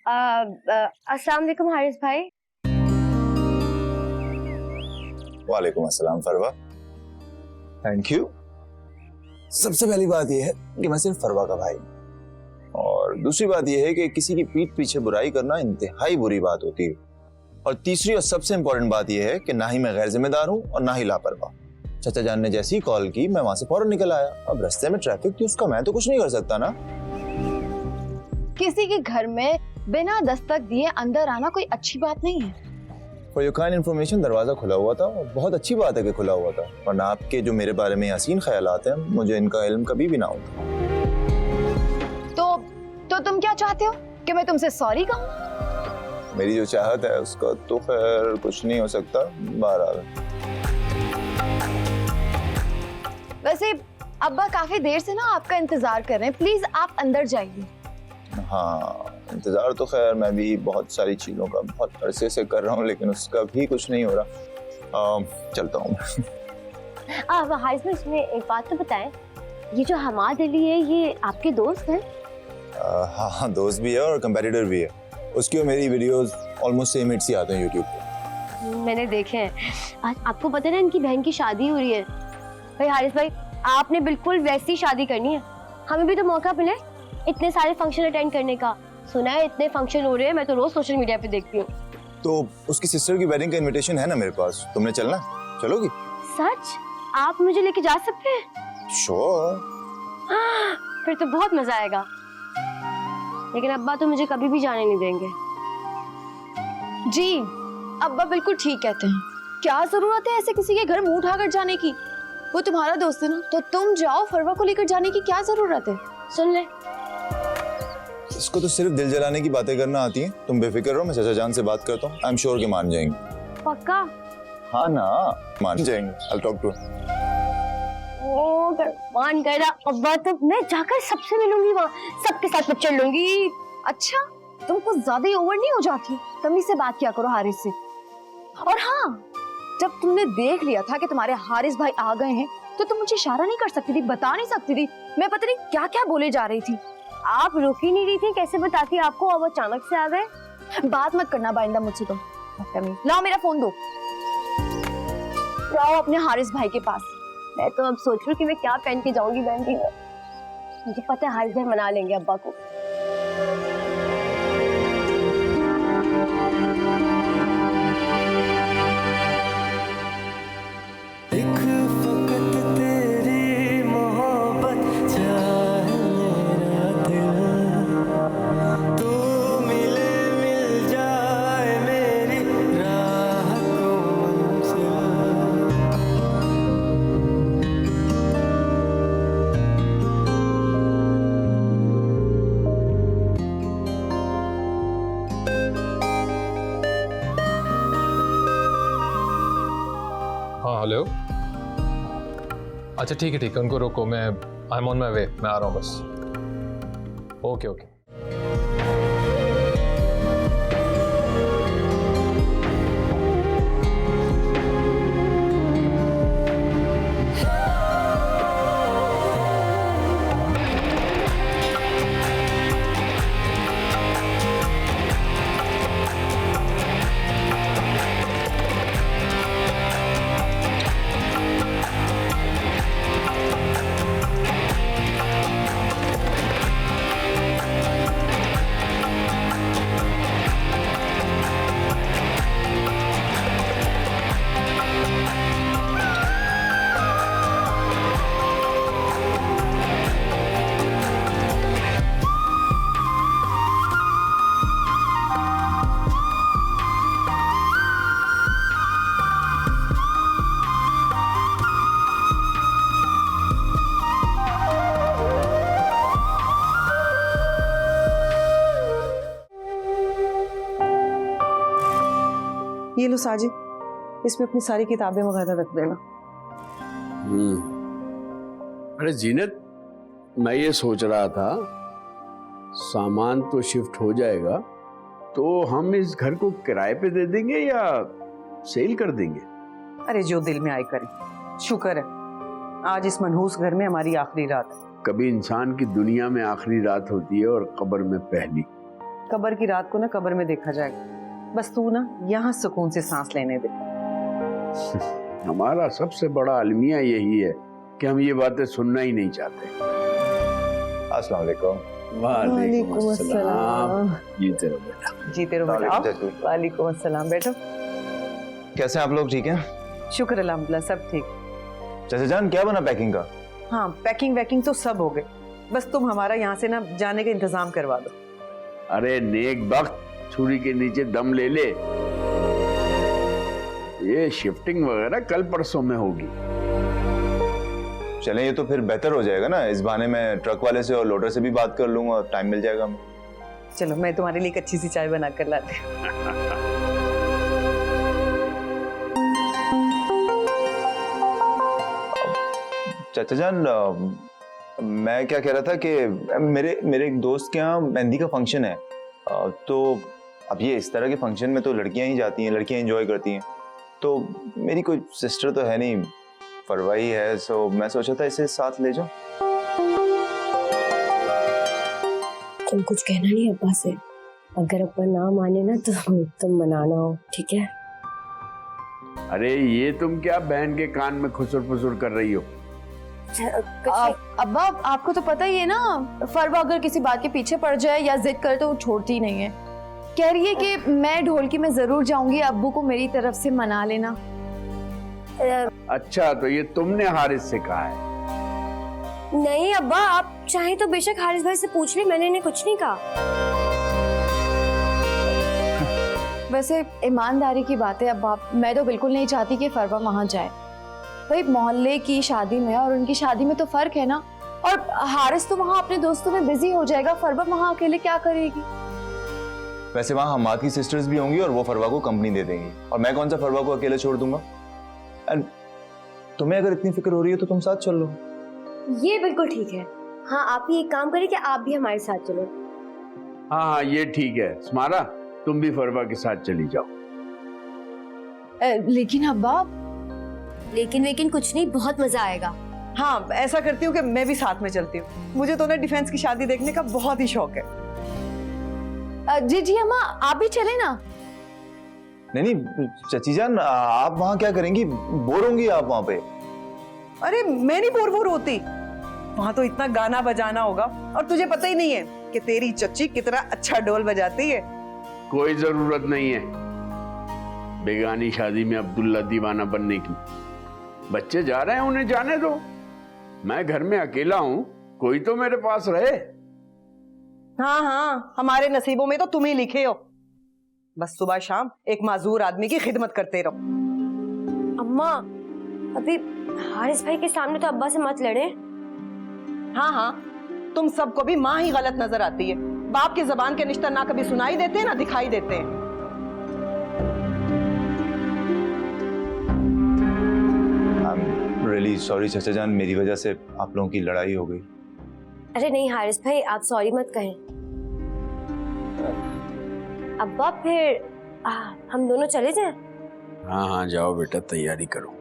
अस्सलाम वालेकुम हारिस भाई। वालेकुम अस्सलाम फरवा। Thank you. सबसे पहली बात यह है कि मैं सिर्फ फरवा का भाई, और दूसरी बात यह है कि किसी की पीठ पीछे बुराई करना इंतहाई बुरी बात होती है। और तीसरी और सबसे इंपॉर्टेंट बात यह है कि ना ही मैं गैर जिम्मेदार हूं और ना ही लापरवाह। चाचा जान ने जैसी कॉल की मैं वहां से फौरन निकल आया। अब रास्ते में ट्रैफिक थी, उसका मैं तो कुछ नहीं कर सकता ना। किसी के घर में बिना दस्तक दिए अंदर आना कोई अच्छी बात नहीं है। फॉर योर काइंड इन्फॉर्मेशन, दरवाजा खुला हुआ था और बहुत अच्छी बात है कि खुला हुआ था, वरना आपके जो मेरे बारे में हसीन ख्यालात हैं मुझे इनका इल्म कभी भी ना होता। तो तुम क्या चाहते हो कि मैं तुमसे सॉरी कहूँ? मेरी जो चाहत है उसका तो खैर कुछ नहीं हो सकता। बहरहाल वैसे अब्बा काफी देर से ना आपका इंतजार कर रहे हैं, प्लीज आप अंदर जाइए। हाँ, इंतजार तो खैर मैं भी बहुत सारी चीजों का बहुत अरसे से कर रहा हूँ, लेकिन उसका भी कुछ नहीं हो रहा। चलता हूँ। हारिस भाई इसमें एक बात तो बताएं, ये जो हमाद अली है ये आपके दोस्त हैं? हाँ, दोस्त भी है और कंपेटिटर भी है। उसकी और मेरी वीडियोस ऑलमोस्ट सेम हिट्स ही आते हैं यूट्यूब पे। मैंने देखे हैं। आज आपको पता है ना इनकी बहन की शादी हो रही है। भाई हारिस भाई, आपने बिल्कुल वैसी शादी करनी है। हमें भी तो मौका मिले इतने सारे फंक्शन अटेंड करने का। सुना है इतने फंक्शन हो रहे हैं, मैं तो रोज सोशल मीडिया पे देखती हूँ। तो उसकी सिस्टर की वेडिंग का इनविटेशन है ना मेरे पास, तुमने चलना? चलोगी? सच? आप मुझे लेके जा सकते हैं? श्योर। फिर तो बहुत मजा आएगा। लेकिन अब्बा तो मुझे कभी भी जाने नहीं देंगे। जी, अब्बा बिल्कुल ठीक कहते हैं। क्या जरूरत है ऐसे किसी के घर मुंह उठाकर जाने की? वो तुम्हारा दोस्त है ना, तो तुम जाओ। फरवा को लेकर जाने की क्या जरूरत है? सुन ले, इसको तो सिर्फ दिल जलाने की बातें करना आती हैं। तुम बेफिक्र रहो, मैं चाचा जान से बात करता हूँ। आई एम श्योर कि मान जाएंगे। पक्का? हाँ ना, मान जाएंगे। I talk to. मान गए ना अब्बा, तो मैं जाकर सबसे मिलूंगी, वहाँ सबके साथ पिक्चर लूंगी। अच्छा, तुम कुछ ज्यादा ही ओवर नहीं हो जाती? तमीज से बात किया करो हारिस से। और हाँ, जब तुमने देख लिया था कि तुम्हारे हारिस भाई आ गए हैं, तो तुम मुझे इशारा नहीं कर सकती थी, बता नहीं सकती थी? मैं पता नहीं क्या क्या बोले जा रही थी। आप रुक ही नहीं रही थी, कैसे बताती आपको? अब अचानक से आ गए। बात मत करना बाइंदा मुझसे तुम। लाओ मेरा फोन दो। जाओ अपने हारिस भाई के पास। मैं तो अब सोच रही हूँ कि मैं क्या पहन के जाऊंगी मेहंदी में। मुझे पता है हारिस भाई मना लेंगे अब्बा को। हाँ हेलो। अच्छा ठीक है उनको रोको, मैं आई एम ऑन माई वे, मैं आ रहा हूँ बस। Okay okay. ये लो साजिद, इसमें अपनी सारी किताबें वगैरह रख देना। अरे जीनत, मैं ये सोच रहा था सामान तो शिफ्ट हो जाएगा, तो हम इस घर को किराए पे दे देंगे या सेल कर देंगे? अरे जो दिल में आए करें। शुक्र है आज इस मनहूस घर में हमारी आखिरी रात है। कभी इंसान की दुनिया में आखिरी रात होती है और कब्र में पहली। कब्र की रात को ना कब्र में देखा जाएगा। बस तू ना यहाँ सुकून से सांस लेने दे। हमारा सबसे बड़ा अलमिया यही है कि हम ये बातें सुनना ही नहीं चाहते। अस्सलाम वालेकुम। वालेकुम अस्सलाम। जीते रहो बेटा। जीते रहो बेटा। आओ। वालेकुम अस्सलाम। बैठो। कैसे हैं आप लोग, ठीक हैं? शुक्र अल्हम्दुलिल्लाह, सब ठीक। चाचा जान क्या बना पैकिंग का? हाँ, पैकिंग वैकिंग तो सब हो गए, बस तुम हमारा यहाँ से ना जाने का इंतजाम करवा दो। अरे नेक वक्त छुरी के नीचे दम ले ले। ये शिफ्टिंग वगैरह कल परसों में होगी। चलें, ये तो फिर बेहतर हो जाएगा ना। इस बहाने मैं ट्रक वाले से और लोडर से भी बात कर लूंगा, टाइम मिल जाएगा हमें। चलो मैं तुम्हारे लिए एक अच्छी सी चाय बना कर लाती हूँ। चाचा जान, मैं क्या कह रहा था कि मेरे एक दोस्त के यहाँ मेहंदी का फंक्शन है, तो अब ये इस तरह के फंक्शन में तो लड़कियां ही जाती हैं, लड़कियां एंजॉय करती हैं। तो मेरी कोई सिस्टर तो है नहीं, फरवा ही है, सो मैं सोचा था इसे साथ ले जाऊं। तुम कुछ कहना नहीं अब्बा से, अगर अब्बा ना माने ना तो तुम मनाना हो, ठीक है? अरे ये तुम क्या बहन के कान में खुसुर फुसुर कर रही हो? अब्बा आपको तो पता ही है ना, फरवा अगर किसी बात के पीछे पड़ जाए या जिद करे तो वो छोड़ती ही नहीं है। कह रही है कि मैं ढोलकी में जरूर जाऊंगी, अब्बू को मेरी तरफ से मना लेना। अच्छा, तो ये तुमने हारिस से कहा है? नहीं अब्बा, आप चाहें तो बेशक हारिस भाई से पूछ ले, मैंने इन्हें कुछ नहीं कहा। वैसे ईमानदारी की बात है अब्बा, मैं तो बिल्कुल नहीं चाहती कि फरवा वहां जाए। भाई मोहल्ले की शादी में और उनकी शादी में तो फर्क है ना। और हारिस तो वहाँ अपने दोस्तों में बिजी हो जाएगा, फरवा वहाँ अकेले क्या करेगी? वैसे वहाँ हमाद की सिस्टर्स भी होंगी और वो फरवा को कंपनी दे देंगी, और मैं कौन सा फरवा को अकेले छोड़ दूंगा। एंड तुम्हें अगर इतनी फिक्र हो रही है तो तुम साथ चल लो। ये बिल्कुल ठीक है। हाँ, आप ही एक काम करें कि आप भी हमारे साथ चलो। हाँ हाँ, ये ठीक है। स्मारा, तुम भी फरवा के साथ चली जाओ। लेकिन अब्बा। लेकिन कुछ नहीं, बहुत मजा आएगा। हाँ, ऐसा करती हूँ कि मैं भी साथ में चलती हूँ। मुझे तो ना डिफेंस की शादी देखने का बहुत ही शौक है। जी अम्मा, आप भी चले ना। नहीं चची जान, आप वहाँ क्या करेंगी? बोर होंगी आप वहाँ पे? अरे मैं नहीं बोर होती, वहाँ तो इतना गाना बजाना होगा, और तुझे पता ही नहीं है कि तेरी चच्ची कितना अच्छा ढोल बजाती है। कोई जरूरत नहीं है बेगानी शादी में अब्दुल्ला दीवाना बनने की। बच्चे जा रहे हैं, उन्हें जाने दो। मैं घर में अकेला हूँ, कोई तो मेरे पास रहे। हाँ, हमारे नसीबों में तो तुम ही लिखे हो। बस सुबह शाम एक माजूर आदमी की खिदमत करते रहो। अम्मा, अभी हारिस भाई के सामने तो अब्बा से मत लड़े। हाँ, तुम सबको भी माँ ही गलत नजर आती है। बाप की जबान के निश्तर ना कभी सुनाई देते हैं ना दिखाई देते हैं। रियली सॉरी चाचा जान, मेरी वजह से आप लोगों की लड़ाई हो गई। अरे नहीं हारिस भाई, आप सॉरी मत कहें। अब्बा फिर हम दोनों चले जाएं? हाँ हाँ, जाओ बेटा, तैयारी करो।